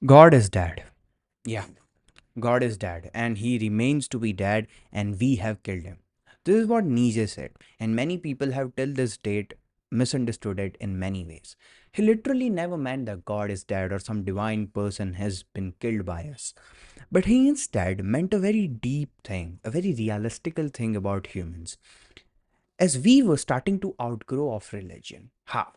God is dead. Yeah, God is dead, and he remains to be dead, and we have killed him. This is what Nietzsche said, and many people have till this date misunderstood it in many ways. He literally never meant that God is dead or some divine person has been killed by us. But he instead meant a very deep thing, a very realistical thing about humans. As we were starting to outgrow of religion. How?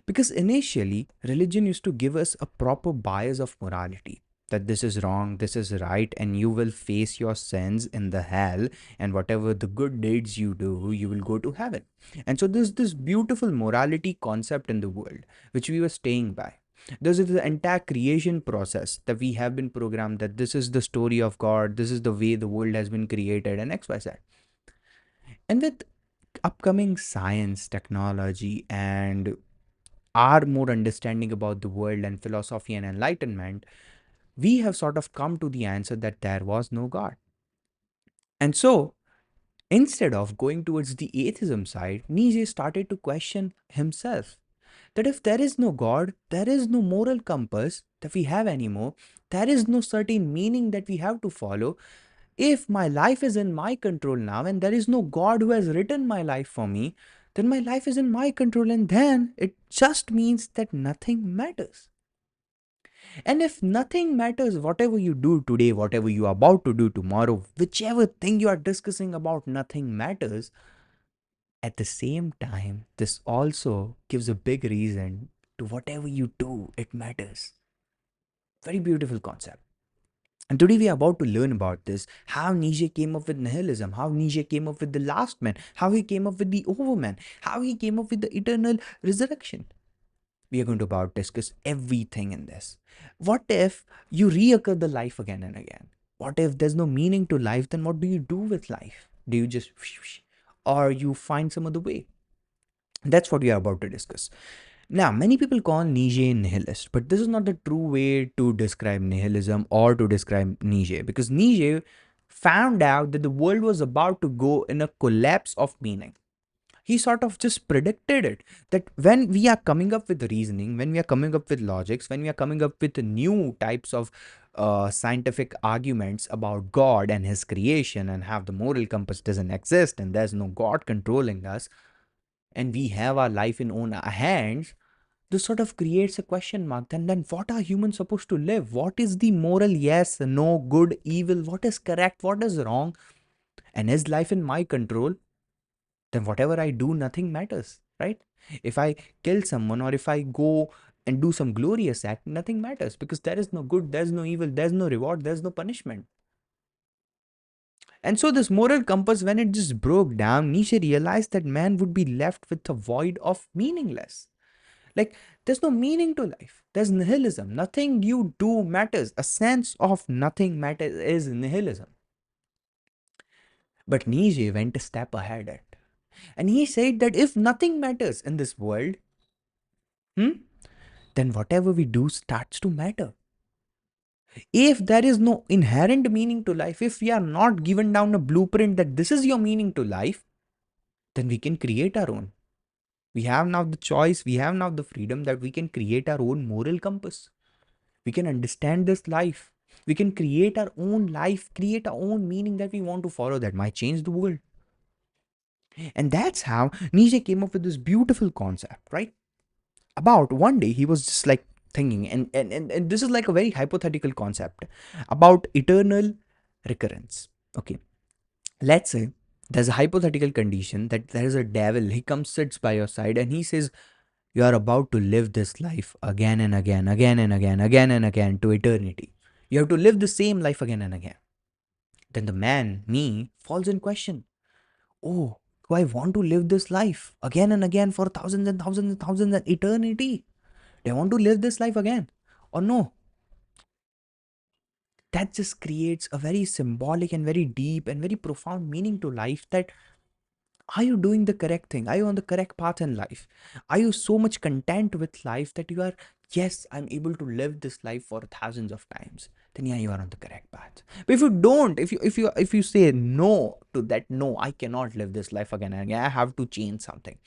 Because initially, religion used to give us a proper bias of morality. That this is wrong, this is right, and you will face your sins in the hell, and whatever the good deeds you do, you will go to heaven. And so there's this beautiful morality concept in the world, which we were staying by. This is the entire creation process that we have been programmed that this is the story of God, this is the way the world has been created, and XYZ. And with upcoming science, technology, and our more understanding about the world and philosophy and enlightenment, we have sort of come to the answer that there was no God. And so, instead of going towards the atheism side, Nietzsche started to question himself that if there is no God, there is no moral compass that we have anymore, there is no certain meaning that we have to follow. If my life is in my control now and there is no God who has written my life for me, then my life is in my control, and then it just means that nothing matters. And if nothing matters, whatever you do today, whatever you are about to do tomorrow, whichever thing you are discussing about, nothing matters. At the same time, this also gives a big reason to whatever you do, it matters. Very beautiful concept. And today we are about to learn about this, how Nietzsche came up with nihilism, how Nietzsche came up with the last man, how he came up with the overman, how he came up with the eternal resurrection. We are going to about discuss everything in this. What if you reoccur the life again and again? What if there's no meaning to life? Then what do you do with life? Do you just or you find some other way? That's what we are about to discuss. Now, many people call Nietzsche nihilist, but this is not the true way to describe nihilism or to describe Nietzsche, because Nietzsche found out that the world was about to go in a collapse of meaning. He sort of just predicted it, that when we are coming up with reasoning, when we are coming up with logics, when we are coming up with new types of scientific arguments about God and his creation and how the moral compass doesn't exist and there's no God controlling us, and we have our life in own hands, this sort of creates a question mark. Then what are humans supposed to live? What is the moral yes, no, good, evil? What is correct? What is wrong? And is life in my control? Then whatever I do, nothing matters, right? If I kill someone or if I go and do some glorious act, nothing matters because there is no good, there's no evil, there's no reward, there's no punishment. And so, this moral compass, when it just broke down, Nietzsche realized that man would be left with a void of meaningless. Like, there's no meaning to life. There's nihilism. Nothing you do matters. A sense of nothing matters is nihilism. But Nietzsche went a step ahead it. And he said that if nothing matters in this world, then whatever we do starts to matter. If there is no inherent meaning to life, if we are not given down a blueprint that this is your meaning to life, then we can create our own. We have now the choice, we have now the freedom that we can create our own moral compass. We can understand this life. We can create our own life, create our own meaning that we want to follow that might change the world. And that's how Nietzsche came up with this beautiful concept, right? About one day he was just like thinking, and this is like a very hypothetical concept about eternal recurrence. Okay, let's say there's a hypothetical condition that there is a devil, he comes, sits by your side, and he says, you are about to live this life again and again, again and again, again and again to eternity. You have to live the same life again and again. Then the man, me, falls in question. Oh, do I want to live this life again and again for thousands and thousands and thousands and eternity? Do I want to live this life again? Or no? That just creates a very symbolic and very deep and very profound meaning to life, that are you doing the correct thing? Are you on the correct path in life? Are you so much content with life that you are, yes, I'm able to live this life for thousands of times? Then yeah, you are on the correct path. But if you don't, if you say no to that, no, I cannot live this life again and again, I have to change something.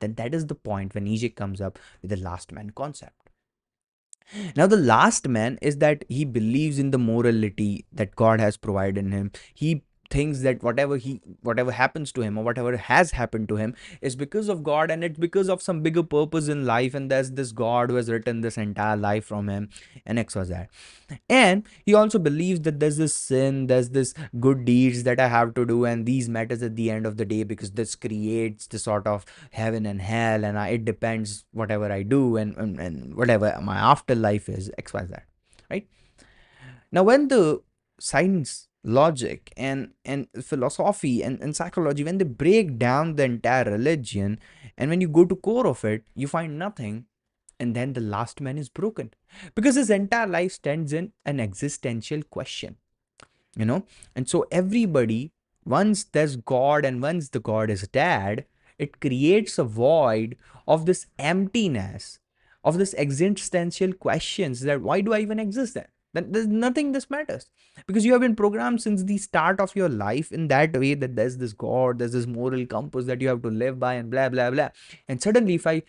Then that is the point when Nietzsche comes up with the last man concept. Now, the last man is that he believes in the morality that God has provided him. He thinks that whatever happens to him or whatever has happened to him is because of God, and it's because of some bigger purpose in life, and there's this God who has written this entire life from him, and X was that. And he also believes that there's this sin, there's this good deeds that I have to do, and these matters at the end of the day, because this creates the sort of heaven and hell, and it depends whatever I do, and whatever my afterlife is, XYZ. Right? Now, when the science, logic, and philosophy and psychology, when they break down the entire religion, and when you go to core of it, you find nothing, and then the last man is broken, because his entire life stands in an existential question, you know. And so everybody, once there's God and once the God is dead, it creates a void of this emptiness, of this existential questions, that why do I even exist then? That there's nothing this matters, because you have been programmed since the start of your life in that way, that there's this God, there's this moral compass that you have to live by, and blah blah blah. And suddenly, if I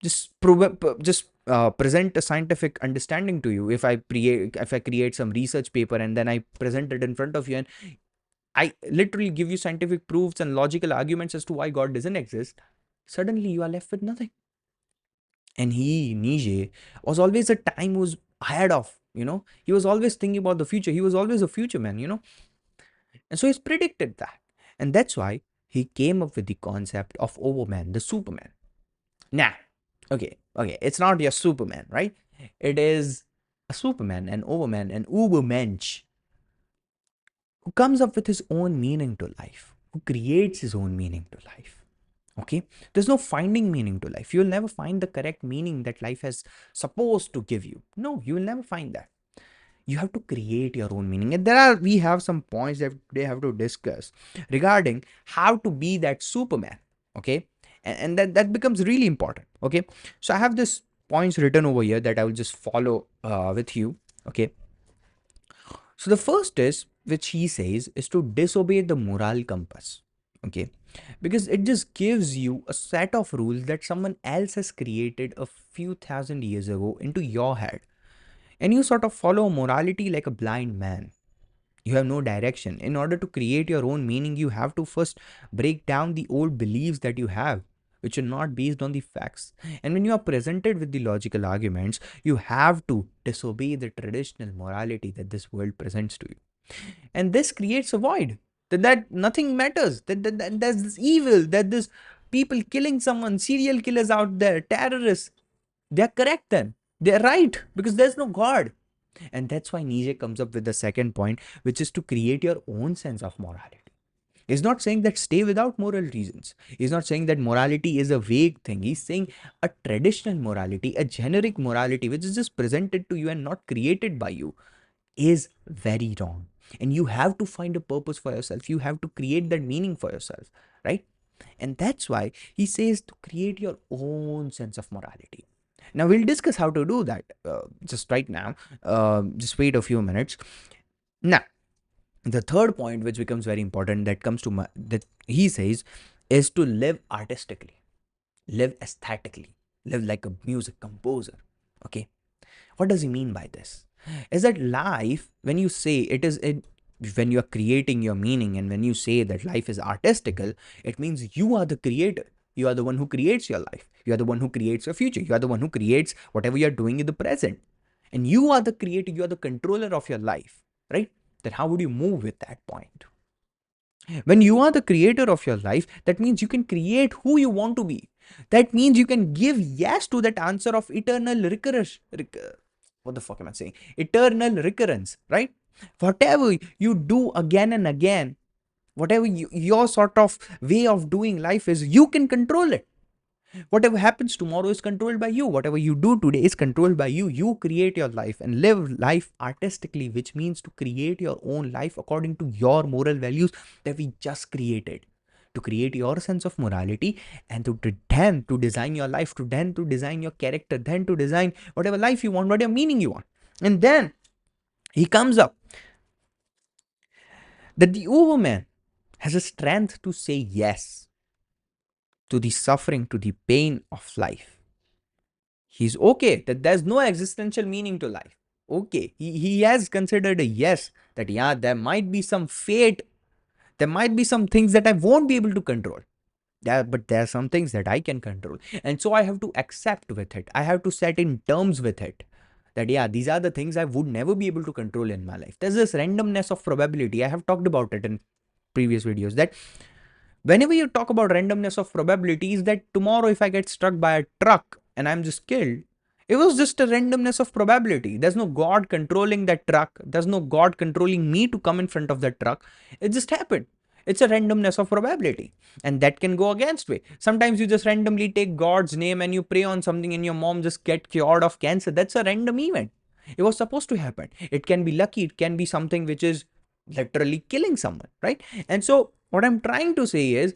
just present a scientific understanding to you, if I create some research paper and then I present it in front of you, and I literally give you scientific proofs and logical arguments as to why God doesn't exist, suddenly you are left with nothing. And Nietzsche, was always a time was ahead of, he was always thinking about the future. He was always a future man. And so he's predicted that. And that's why he came up with the concept of Overman, the Superman. Nah, okay, it's not your Superman, right? It is a Superman, an Overman, an Ubermensch, who comes up with his own meaning to life, who creates his own meaning to life. Okay, there's no finding meaning to life. You'll never find the correct meaning that life has supposed to give you. No, you will never find that. You have to create your own meaning, and we have some points that they have to discuss regarding how to be that Superman. Okay, and that becomes really important. Okay, so I have this points written over here that I will just follow with you. Okay, so the first is, which he says, is to disobey the moral compass. Okay, because it just gives you a set of rules that someone else has created a few thousand years ago into your head, and you sort of follow morality like a blind man. You have no direction. In order to create your own meaning, you have to first break down the old beliefs that you have, which are not based on the facts. And when you are presented with the logical arguments, you have to disobey the traditional morality that this world presents to you. And this creates a void, that nothing matters, that there's this evil, that this people killing someone, serial killers out there, terrorists, they're correct then. They're right, because there's no God. And that's why Nietzsche comes up with the second point, which is to create your own sense of morality. He's not saying that stay without moral reasons. He's not saying that morality is a vague thing. He's saying a traditional morality, a generic morality, which is just presented to you and not created by you, is very wrong. And you have to find a purpose for yourself. You have to create that meaning for yourself, right? And that's why he says to create your own sense of morality. Now, we'll discuss how to do that just right now. Just wait a few minutes. Now, the third point, which becomes very important, that comes to that he says, is to live artistically, live aesthetically, live like a music composer. Okay, what does he mean by this? Is that life, when you say it is it, when you are creating your meaning, and when you say that life is artistical, it means you are the creator. You are the one who creates your life. You are the one who creates your future. You are the one who creates whatever you are doing in the present. And you are the creator, you are the controller of your life, right? Then how would you move with that point? When you are the creator of your life, that means you can create who you want to be. That means you can give yes to that answer of eternal recurrence. What the fuck am I saying? Eternal recurrence, right? Whatever you do again and again, whatever your sort of way of doing life is, you can control it. Whatever happens tomorrow is controlled by you. Whatever you do today is controlled by you. You create your life and live life artistically, which means to create your own life according to your moral values that we just created. To create your sense of morality, and then to design your life, to design your character, then to design whatever life you want, whatever meaning you want. And then he comes up that the overman has a strength to say yes to the suffering, to the pain of life. He's okay that there's no existential meaning to life. Okay, he has considered a yes, that yeah, there might be some fate, there might be some things that I won't be able to control. Yeah, but there are some things that I can control. And so I have to accept with it. I have to set in terms with it. That yeah, these are the things I would never be able to control in my life. There's this randomness of probability. I have talked about it in previous videos, that whenever you talk about randomness of probabilities, that tomorrow if I get struck by a truck and I'm just killed, it was just a randomness of probability. There's no God controlling that truck. There's no God controlling me to come in front of that truck. It just happened. It's a randomness of probability. And that can go against way. Sometimes you just randomly take God's name and you pray on something and your mom just get cured of cancer. That's a random event. It was supposed to happen. It can be lucky. It can be something which is literally killing someone, right? And so what I'm trying to say is,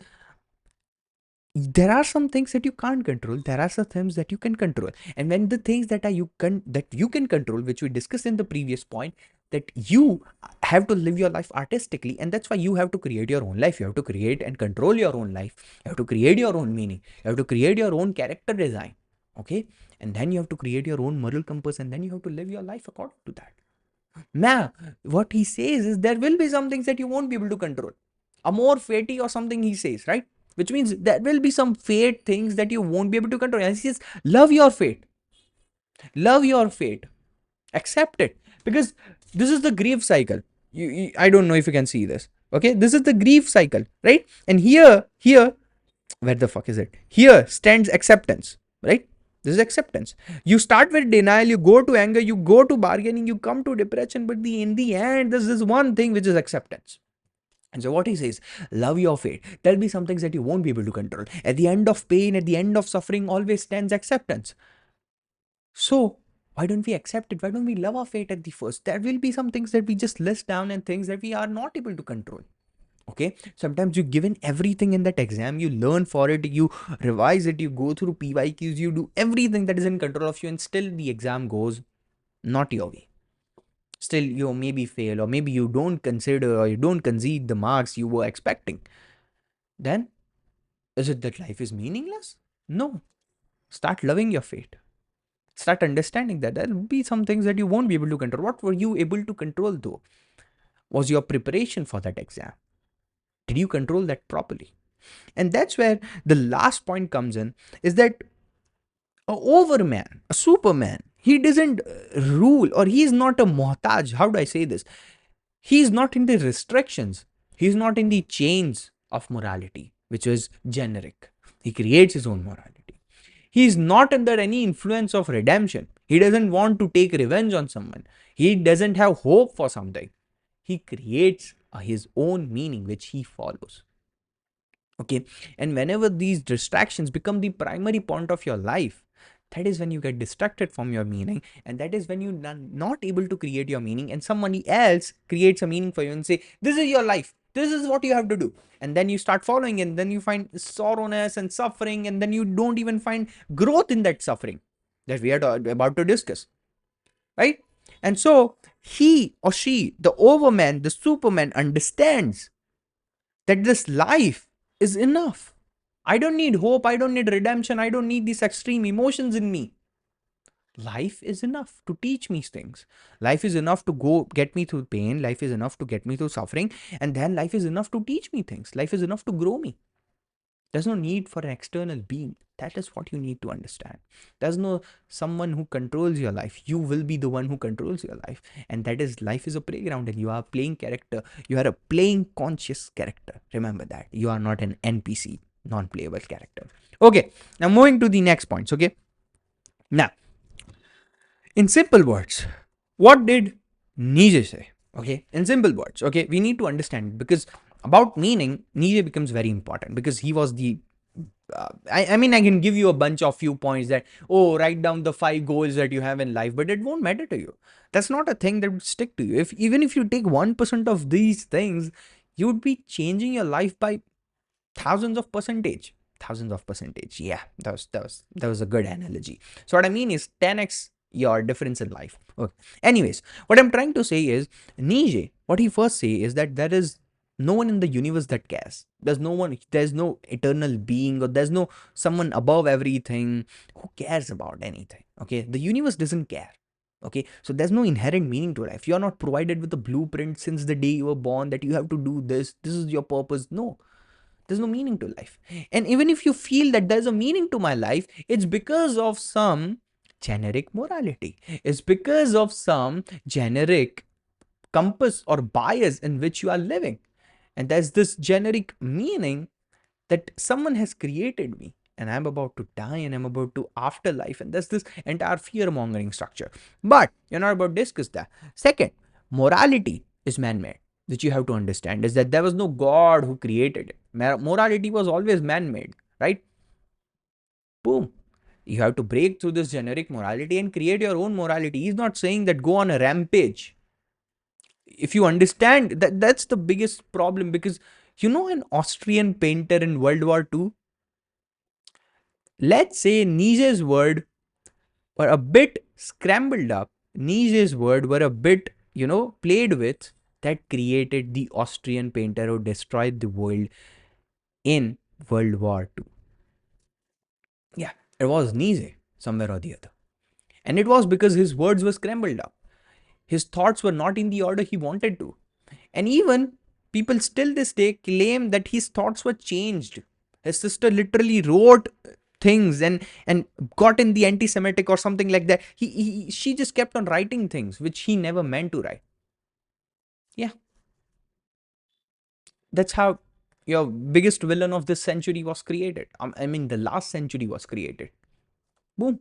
there are some things that you can't control, there are some things that you can control. And when the things that are you can control, which we discussed in the previous point, that you have to live your life artistically, and that's why you have to create your own life. You have to create and control your own life. You have to create your own meaning. You have to create your own character design. Okay, and then you have to create your own moral compass, and then you have to live your life according to that. Now, what he says is there will be some things that you won't be able to control. A more fatty or something, he says, right? Which means there will be some fate things that you won't be able to control. And he says, love your fate. Love your fate. Accept it. Because this is the grief cycle. I don't know if you can see this. Okay, this is the grief cycle, right? And here, where the fuck is it? Here stands acceptance, right? This is acceptance. You start with denial, you go to anger, you go to bargaining, you come to depression, but in the end, there's this one thing which is acceptance. And so what he says, love your fate. There'll be some things that you won't be able to control. At the end of pain, at the end of suffering, always stands acceptance. So why don't we accept it? Why don't we love our fate at the first? There will be some things that we just list down and things that we are not able to control. Okay, sometimes you given everything in that exam, you learn for it, you revise it, you go through PYQs, you do everything that is in control of you, and still the exam goes not your way. Still you maybe fail, or maybe you don't consider or you don't concede the marks you were expecting. Then is it that life is meaningless? No. Start loving your fate. Start understanding that there will be some things that you won't be able to control. What were you able to control though? Was your preparation for that exam? Did you control that properly? And that's where the last point comes in, is that a overman, a superman, he doesn't rule, or he's not a muhtaj. How do I say this? He's not in the restrictions. He's not in the chains of morality, which is generic. He creates his own morality. He's not under any influence of redemption. He doesn't want to take revenge on someone. He doesn't have hope for something. He creates his own meaning, which he follows. Okay, and whenever these distractions become the primary point of your life, that is when you get distracted from your meaning, and that is when you're not able to create your meaning, and somebody else creates a meaning for you and say, this is your life, this is what you have to do. And then you start following, and then you find sorrowness and suffering, and then you don't even find growth in that suffering that we are about to discuss, right? And so he or she, the overman, the superman, understands that this life is enough. I don't need hope. I don't need redemption. I don't need these extreme emotions in me. Life is enough to teach me things. Life is enough to go get me through pain. Life is enough to get me through suffering. And then life is enough to teach me things. Life is enough to grow me. There's no need for an external being. That is what you need to understand. There's no someone who controls your life. You will be the one who controls your life. And that is, life is a playground, and you are playing character. You are a playing conscious character. Remember that. You are not an NPC, non-playable character. Okay, now moving to the next points. Okay, now, in simple words, what did Nietzsche say? Okay, in simple words, okay, we need to understand, because about meaning, Nietzsche becomes very important, because he was the I mean, I can give you a bunch of few points that, oh, write down the 5 goals that you have in life, but it won't matter to you. That's not a thing that would stick to you. If even if you take 1% of these things, you would be changing your life by thousands of percentage. Thousands of percentage. Yeah, that was a good analogy. So what I mean is 10x your difference in life. Okay. Anyways, what I'm trying to say is, Nietzsche, what he first say is that there is No one in the universe that cares. There's no one, there's no eternal being, or there's no someone above everything who cares about anything. Okay, the universe doesn't care. Okay, so there's no inherent meaning to life. You're not provided with a blueprint since the day you were born that you have to do this, this is your purpose. No, there's no meaning to life. And even if you feel that there's a meaning to my life, it's because of some generic morality, it's because of some generic compass or bias in which you are living. And there's this generic meaning that someone has created me and I'm about to die and I'm about to afterlife. And there's this entire fear mongering structure. But you're not about to discuss that. Second, morality is man made, which you have to understand is that there was no God who created it. Morality was always man made, right? Boom. You have to break through this generic morality and create your own morality. He's not saying that go on a rampage. If you understand that, that's the biggest problem, because an Austrian painter in World War II, let's say Nietzsche's word were a bit scrambled up, Nietzsche's word were a bit played with, that created the Austrian painter who destroyed the world in World War II. Yeah, it was Nietzsche somewhere or the other, and it was because his words were scrambled up, his thoughts were not in the order he wanted to. And even people still this day claim that his thoughts were changed. His sister literally wrote things and got in the anti-Semitic or something like that. She just kept on writing things which he never meant to write. Yeah, that's how your biggest villain of this century was created. I mean, the last century was created. Boom.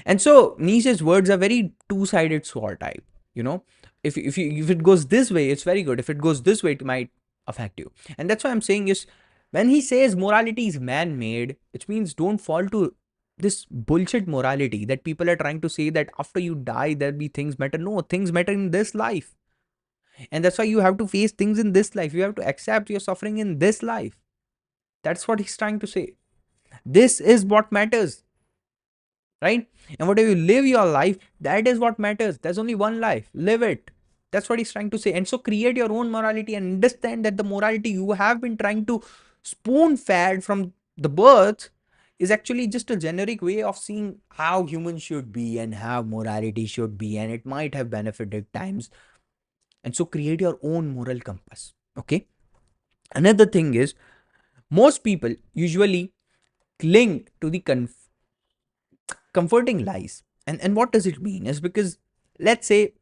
And so Nietzsche's words are very two-sided sword type. You know, if it goes this way, it's very good. If it goes this way, it might affect you. And that's why I'm saying is when he says morality is man-made, which means don't fall to this bullshit morality that people are trying to say that after you die there'll be things matter. No, things matter in this life. And that's why you have to face things in this life. You have to accept your suffering in this life. That's what he's trying to say. This is what matters, right? And whatever you live your life, that is what matters. There's only one life, live it. That's what he's trying to say. And so create your own morality and understand that the morality you have been trying to spoon fed from the birth is actually just a generic way of seeing how humans should be and how morality should be, and it might have benefited times. And so create your own moral compass. Okay, another thing is most people usually cling to the comforting lies. And what does it mean is because let's say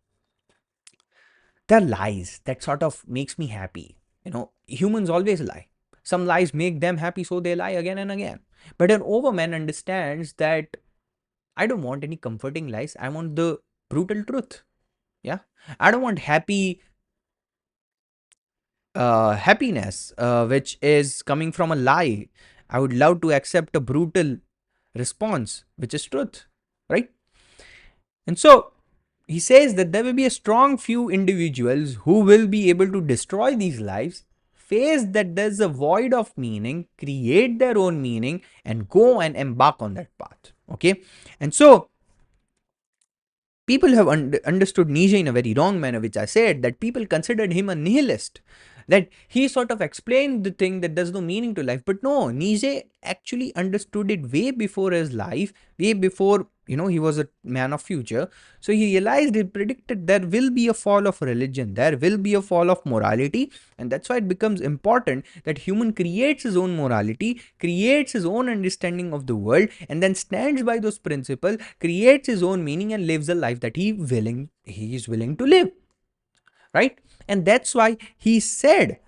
there are lies that sort of makes me happy. Humans always lie. Some lies make them happy, so they lie again and again. But an overman understands that I don't want any comforting lies. I want the brutal truth. Yeah, I don't want happiness which is coming from a lie. I would love to accept a brutal response which is truth, right? And so he says that there will be a strong few individuals who will be able to destroy these lives, face that there's a void of meaning, create their own meaning, and go and embark on that path. Okay. And so people have understood Nietzsche in a very wrong manner, which I said that people considered him a nihilist, that he sort of explained the thing that there's no meaning to life. But no, Nietzsche actually understood it way before his life, way before, he was a man of future. So he realized, he predicted there will be a fall of religion, there will be a fall of morality. And that's why it becomes important that human creates his own morality, creates his own understanding of the world, and then stands by those principles, creates his own meaning, and lives a life that he is willing to live, right? And that's why he said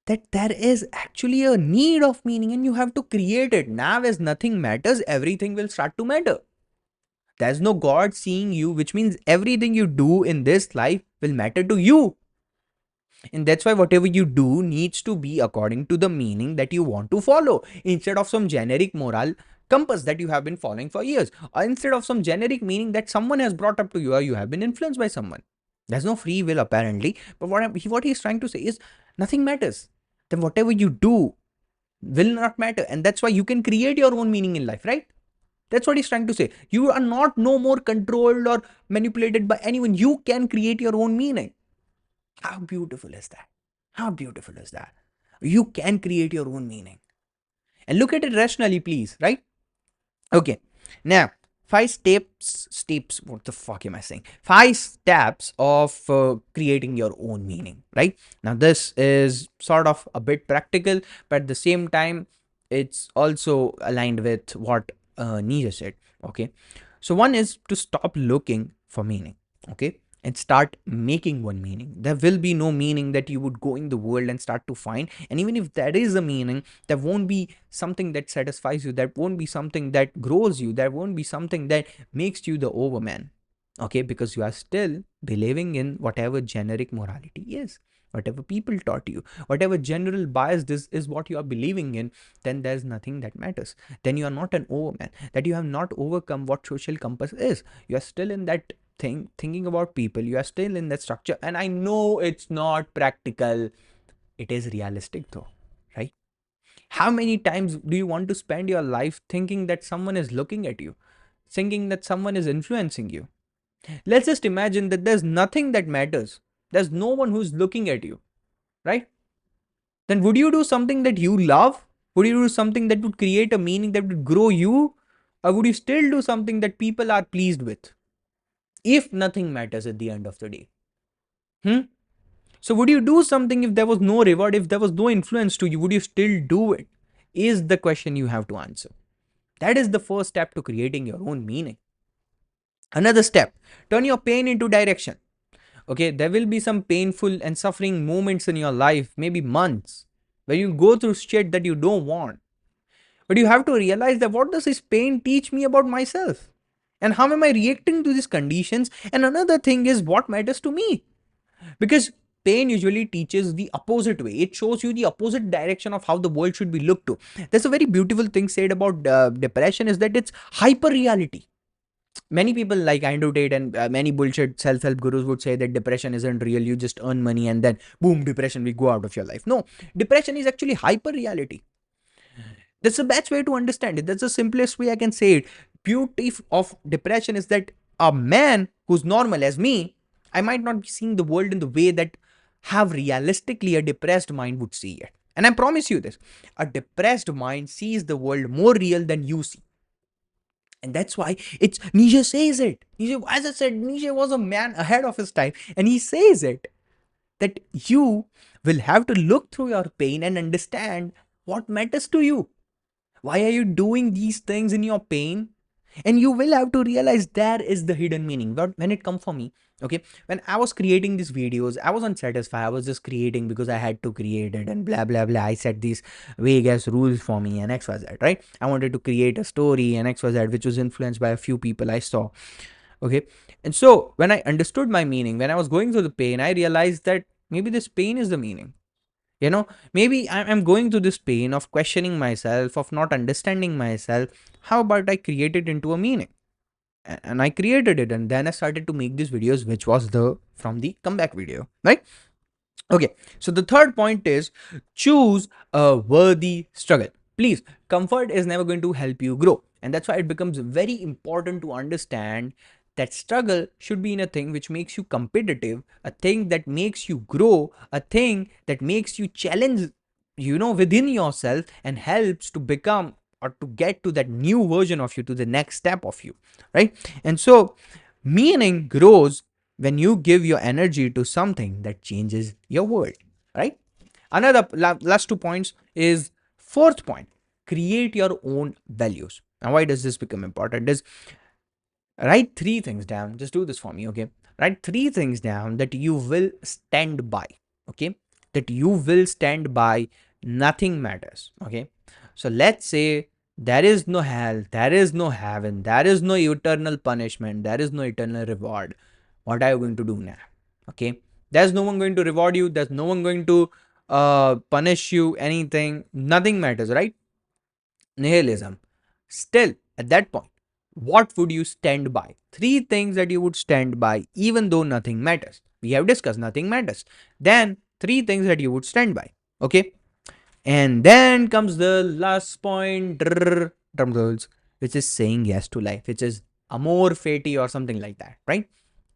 that there is actually a need of meaning and you have to create it. Now, as nothing matters, everything will start to matter. There's no God seeing you, which means everything you do in this life will matter to you. And that's why whatever you do needs to be according to the meaning that you want to follow, instead of some generic moral compass that you have been following for years, or instead of some generic meaning that someone has brought up to you or you have been influenced by someone. There's no free will apparently, but what he's trying to say is nothing matters. Then whatever you do will not matter, and that's why you can create your own meaning in life, right? That's what he's trying to say. You are not no more controlled or manipulated by anyone. You can create your own meaning. How beautiful is that? How beautiful is that? You can create your own meaning. And look at it rationally, please, right? Okay. Now, steps, what the fuck am I saying? 5 steps of creating your own meaning, right? Now, this is sort of a bit practical, but at the same time, it's also aligned with what Nietzsche said. Okay. So, one is to stop looking for meaning. Okay. And start making one meaning. There will be no meaning that you would go in the world and start to find. And even if there is a meaning, there won't be something that satisfies you, that won't be something that grows you, there won't be something that makes you the overman. Okay, because you are still believing in whatever generic morality is, whatever people taught you, whatever general bias this is what you are believing in. Then there's nothing that matters. Then you are not an overman, that you have not overcome what social compass is. You are still in that thing, thinking about people, you are still in that structure. And I know it's not practical, it is realistic though, right? How many times do you want to spend your life thinking that someone is looking at you, thinking that someone is influencing you? Let's just imagine that there's nothing that matters. There's no one who's looking at you, right? Then would you do something that you love? Would you do something that would create a meaning that would grow you? Or would you still do something that people are pleased with? If nothing matters at the end of the day. Hmm? So would you do something if there was no reward, if there was no influence to you? Would you still do it? Is the question you have to answer. That is the first step to creating your own meaning. Another step, turn your pain into direction. Okay, there will be some painful and suffering moments in your life, maybe months, where you go through shit that you don't want. But you have to realize that what does this pain teach me about myself? And how am I reacting to these conditions? And another thing is what matters to me. Because pain usually teaches the opposite way. It shows you the opposite direction of how the world should be looked to. There's a very beautiful thing said about depression is that it's hyper reality. Many people like Andrew Tate and many bullshit self-help gurus would say that depression isn't real. You just earn money and then boom, depression will go out of your life. No, depression is actually hyper reality. That's the best way to understand it. That's the simplest way I can say it. Beauty of depression is that a man who's normal as me, I might not be seeing the world in the way that have realistically a depressed mind would see it. And I promise you this, a depressed mind sees the world more real than you see. And that's why it's Nietzsche says it. Nietzsche, as I said, Nietzsche was a man ahead of his time. And he says it that you will have to look through your pain and understand what matters to you. Why are you doing these things in your pain? And you will have to realize there is the hidden meaning. But when it comes for me, okay, when I was creating these videos, I was unsatisfied. I was just creating because I had to create it and blah, blah, blah. I set these vague ass rules for me and XYZ, right? I wanted to create a story and XYZ, which was influenced by a few people I saw. Okay. And so when I understood my meaning, when I was going through the pain, I realized that maybe this pain is the meaning. You know, maybe I'm going through this pain of questioning myself, of not understanding myself. How about I create it into a meaning? And I created it, and then I started to make these videos, which was the from the comeback video, right? Okay, so the third point is choose a worthy struggle. Please, comfort is never going to help you grow. And that's why it becomes very important to understand that struggle should be in a thing which makes you competitive, a thing that makes you grow, a thing that makes you challenge, within yourself and helps to become or to get to that new version of you, to the next step of you, right? And so, meaning grows when you give your energy to something that changes your world, right? Another last 2 points is fourth point, create your own values. Now, why does this become important? Is write 3 things down. Just do this for me, okay? Write 3 things down that you will stand by, okay? That you will stand by, nothing matters, okay? So let's say there is no hell, there is no heaven, there is no eternal punishment, there is no eternal reward. What are you going to do now? Okay? There's no one going to reward you, there's no one going to punish you, anything, nothing matters, right? Nihilism. Still, at that point, what would you stand by? 3 things that you would stand by, even though nothing matters. We have discussed nothing matters. Then, 3 things that you would stand by. Okay. And then comes the last point, drum rolls, which is saying yes to life, which is amor fati or something like that, right?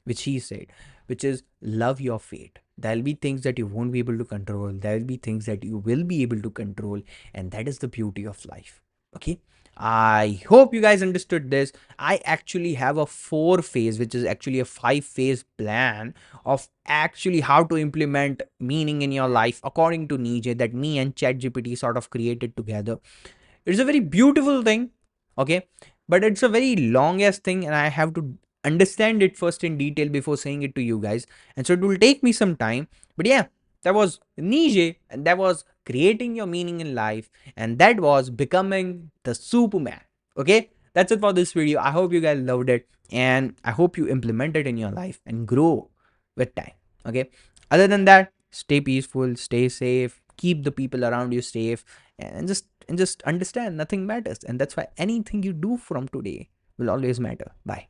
Which he said. which is love your fate. There'll be things that you won't be able to control, there'll be things that you will be able to control, and that is the beauty of life. Okay, I hope you guys understood this. I actually have a 4 phase, which is actually a 5 phase plan of actually how to implement meaning in your life according to Nietzsche, that me and ChatGPT sort of created together. It's a very beautiful thing, okay, but it's a very long ass thing, and I have to understand it first in detail before saying it to you guys, and so it will take me some time. But yeah, that was Nietzsche, and that was creating your meaning in life, and that was becoming the Superman. Okay, that's it for this video. I hope you guys loved it, and I hope you implement it in your life and grow with time. Okay, other than that, stay peaceful, stay safe, keep the people around you safe, and just understand nothing matters, and that's why anything you do from today will always matter. Bye.